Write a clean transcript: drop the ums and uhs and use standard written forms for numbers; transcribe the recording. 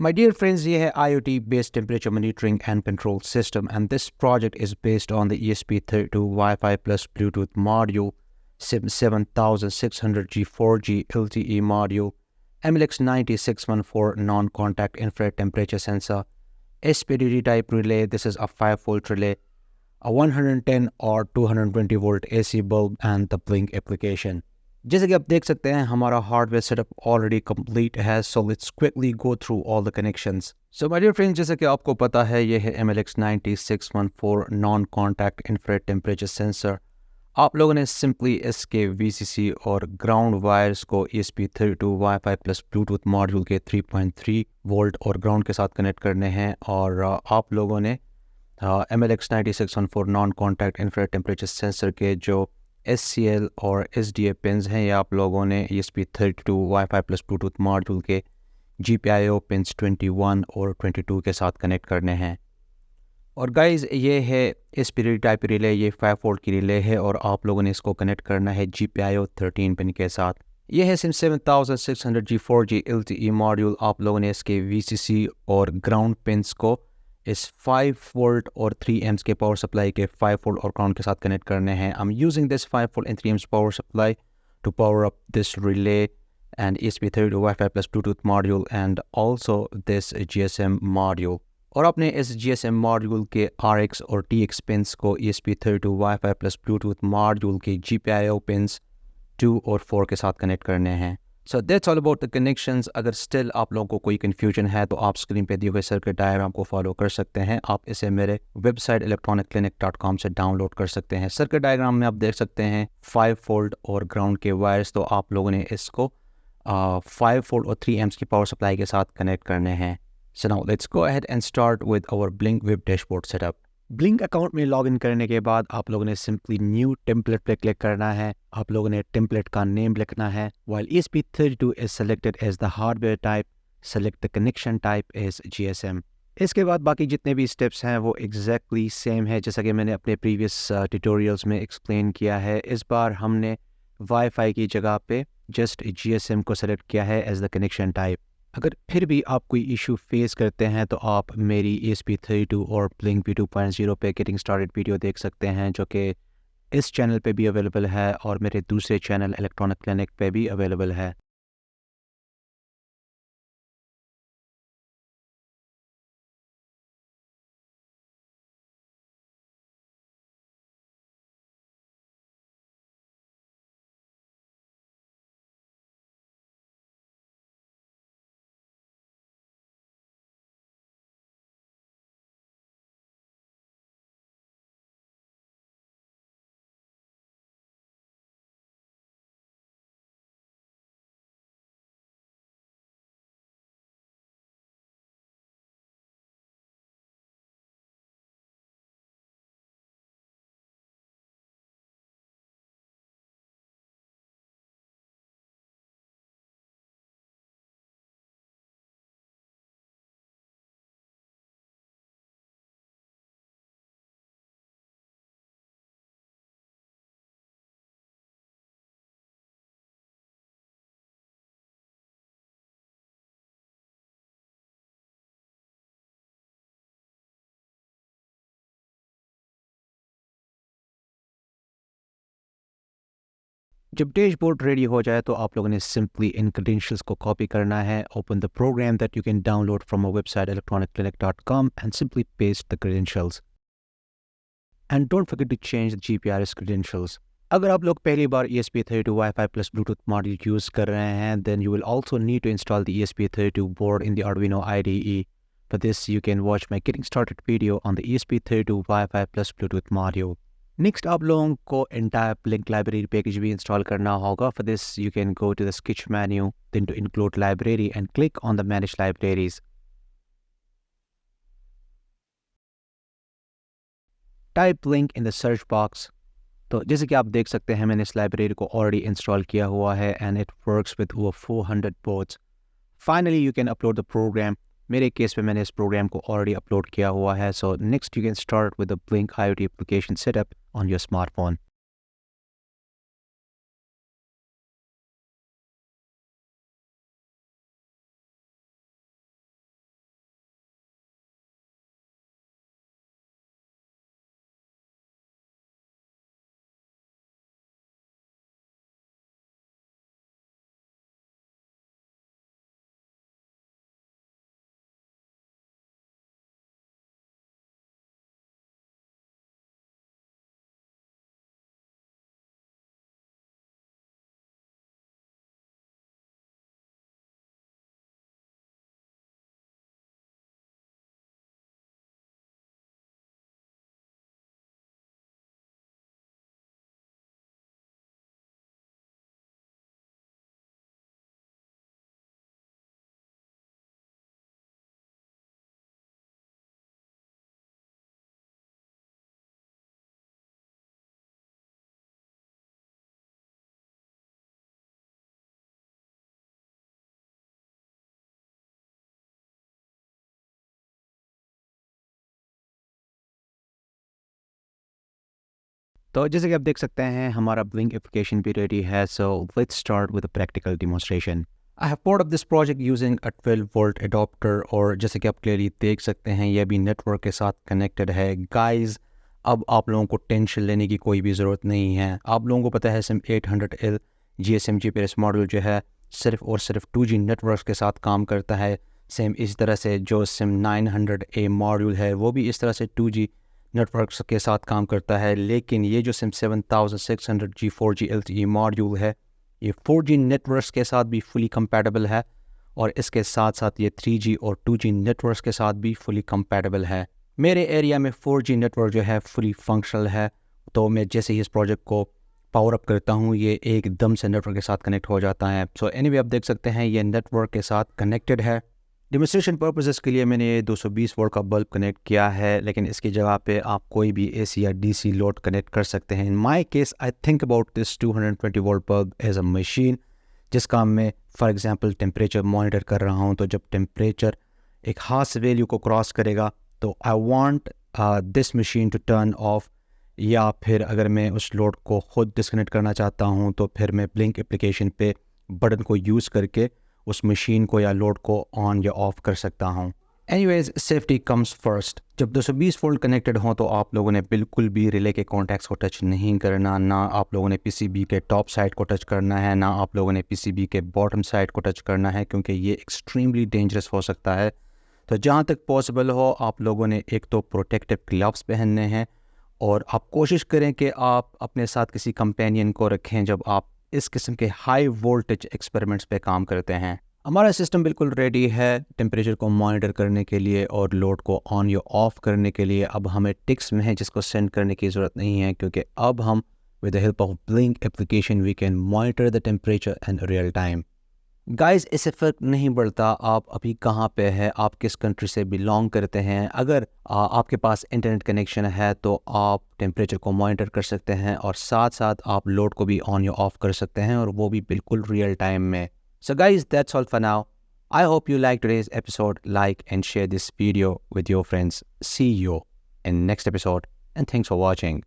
My dear friends, ये है IoT based temperature monitoring and control system, and this project is based on the ESP32 Wi-Fi plus Bluetooth module, SIM 7600G 4G LTE module, MLX9614 non-contact infrared temperature sensor, SPDD type relay. This is a 5-volt relay, a 110 or 220 volt AC bulb, and the Blink application. जैसे कि आप देख सकते हैं हमारा hardware setup already complete है, so let's quickly go through all the connections. So my dear friends, जैसे कि आपको पता है ये है MLX9614 non contact infrared temperature sensor. आप लोगों ने सिंपली इसके VCC और ग्राउंड वायर्स को ESP32 wifi plus Bluetooth module के 3.3 वोल्ट और ग्राउंड के साथ कनेक्ट करने हैं, और आप लोगों ने MLX9614 non contact infrared temperature sensor के जो SCL और SDA पिन्स हैं, ये आप लोगों ने ESP32 wifi plus Bluetooth module के GPIO पिन्स 21 और 22 के साथ कनेक्ट करने हैं। और गाइज ये है स्पिरिट टाइप रिले, ये 5 वोल्ट की रिले है और आप लोगों ने इसको कनेक्ट करना है GPIO 13 पिन के साथ। ये है SIM 7600G 4G LTE module. आप लोगों ने इसके VCC और ग्राउंड पिन्स को इस 5 वोल्ट और 3 एम्स के पावर सप्लाई के 5 वोल्ट और ग्राउंड के साथ कनेक्ट करने हैं। I am using this 5 volt and 3 amps power supply to power up this relay and ESP32 Wi-Fi plus Bluetooth module and also this GSM module। और आपने इस GSM मॉड्यूल के RX और TX पिन्स को ESP32 Wi-Fi plus Bluetooth module के GPIO pins 2 और 4 के साथ कनेक्ट करने हैं। So that's all about the connections. अगर स्टिल आप लोगों को कोई कन्फ्यूजन है तो आप स्क्रीन पे दिए हुए सर्किट डायग्राम को फॉलो कर सकते हैं। आप इसे मेरे वेबसाइट electroniclinic.com से डाउनलोड कर सकते हैं। सर्किट डायग्राम में आप देख सकते हैं 5 वोल्ट और ग्राउंड के वायर्स, तो आप लोगों ने इसको 5 वोल्ट और 3 एम्स की पावर सप्लाई के साथ कनेक्ट करने हैं। So now let's go ahead and start with our Blynk web dashboard setup. Blynk account में लॉगिन करने के बाद आप लोगों ने सिंपली न्यू टेम्पलेट पे क्लिक करना है। आप लोगों ने टेम्पलेट का नेम लिखना है। While ESP32 is selected as the hardware type, select the connection type as GSM। इसके बाद बाकी जितने भी स्टेप्स हैं वो एग्जैक्टली सेम है जैसा कि मैंने अपने प्रीवियस ट्यूटोरियल्स में एक्सप्लेन किया है। इस बार हमने वाईफाई की जगह पे जस्ट GSM को सेलेक्ट किया है एज द कनेक्शन टाइप। अगर फिर भी आप कोई इशू फेस करते हैं तो आप मेरी ESP32 और Blink V2.0 पे गेटिंग स्टार्टेड वीडियो देख सकते हैं, जो कि इस चैनल पे भी अवेलेबल है और मेरे दूसरे चैनल इलेक्ट्रॉनिक क्लिनिक पे भी अवेलेबल है। जब डैशबोर्ड रेडी हो जाए तो आप लोगों ने सिंपली इन क्रेडेंशियल्स को कॉपी करना है। Open the program that you can download from our website electronicclinic.com and simply paste the credentials and don't forget to change the GPRS credentials। अगर आप लोग पहली बार ESP32 Wi-Fi plus Bluetooth module use कर रहे हैं, then you will also need to install the ESP32 board in the Arduino IDE। For this, you can watch my getting started video on the ESP32 Wi-Fi plus Bluetooth module। Next आप लोगों को entire Blynk library package भी install करना होगा। For this you can go to the sketch menu, then to include library and click on the manage libraries. Type link in the search box. तो जैसे कि आप देख सकते हैं मैंने इस लाइब्रेरी को ऑलरेडी इंस्टॉल किया हुआ है and it works with over 400 ports. Finally you can upload the program. मेरे केस में मैंने इस प्रोग्राम को ऑलरेडी अपलोड किया हुआ है। So next you can start with the blink IoT application setup on your smartphone. तो जैसे कि आप देख सकते हैं हमारा Blink एप्लीकेशन भी रेडी है, so let's start with a practical demonstration. I have powered up this project using a 12 volt adopter, और जैसे कि आप क्लियरली देख सकते हैं ये भी नेटवर्क के साथ कनेक्टेड है। गाइस, अब आप लोगों को टेंशन लेने की कोई भी ज़रूरत नहीं है। आप लोगों को पता है SIM 800L GSM GPS module जो है सिर्फ और सिर्फ 2G नेटवर्क के साथ काम करता है। सेम इस तरह से जो सिम 900A मॉड्यूल है वो भी इस तरह से 2G नेटवर्क्स के साथ काम करता है। लेकिन ये जो SIM 7600G 4G LTE module है ये 4G नेटवर्क्स के साथ भी फुली कंपैटिबल है, और इसके साथ साथ ये 3G और 2G नेटवर्क्स के साथ भी फुली कंपैटिबल है। मेरे एरिया में 4G नेटवर्क जो है फुली फंक्शनल है, तो मैं जैसे ही इस प्रोजेक्ट को पावर अप करता हूँ ये एकदम से नेटवर्क के साथ कनेक्ट हो जाता है। सो एनीवे आप देख सकते हैं ये नेटवर्क के साथ कनेक्टेड है। डेमोन्स्ट्रेशन पर्पसेस के लिए मैंने ये 220 वोल्ट का बल्ब कनेक्ट किया है, लेकिन इसकी जगह पे आप कोई भी AC या DC लोड कनेक्ट कर सकते हैं। In my case I think about this 220 volt bulb as a machine, जिसका मैं फॉर एग्जांपल टेम्परेचर मॉनिटर कर रहा हूँ। तो जब टेम्परेचर एक खास वैल्यू को क्रॉस करेगा तो I want this machine to turn off, या फिर अगर मैं उस लोड को खुद डिस्कनेक्ट करना चाहता हूँ तो फिर मैं ब्लिंक एप्लीकेशन पे बटन को यूज़ करके उस मशीन को या लोड को ऑन या ऑफ कर सकता हूँ। Anyways, safety comes first. जब 220 वोल्ट कनेक्टेड हो तो आप लोगों ने बिल्कुल भी रिले के कॉन्टैक्ट्स को टच नहीं करना। ना आप लोगों ने PCB के टॉप साइड को टच करना है, ना आप लोगों ने PCB के बॉटम साइड को टच करना है, क्योंकि ये एक्सट्रीमली डेंजरस हो सकता है। तो जहाँ तक पॉसिबल हो आप लोगों ने एक तो प्रोटेक्टिव ग्लव्स पहनने हैं, और आप कोशिश करें कि आप अपने साथ किसी कंपेनियन को रखें जब आप इस किस्म के हाई वोल्टेज एक्सपेरिमेंट्स पे काम करते हैं। हमारा सिस्टम बिल्कुल रेडी है टेम्परेचर को मॉनिटर करने के लिए और लोड को ऑन या ऑफ करने के लिए। अब हमें टिक्स में है जिसको सेंड करने की ज़रूरत नहीं है, क्योंकि अब हम with the help of Blynk application we can monitor the temperature in real time. Guys, इससे फ़र्क नहीं पड़ता आप अभी कहाँ पे है, आप किस कंट्री से बिलोंग करते हैं। अगर आपके पास इंटरनेट कनेक्शन है तो आप टेम्परेचर को मॉनिटर कर सकते हैं, और साथ साथ आप लोड को भी ऑन या ऑफ कर सकते हैं, और वो भी बिल्कुल रियल टाइम में। So guys, that's all for now. I hope you like today's episode. Like and share this video with your friends. See you in next episode and thanks for watching.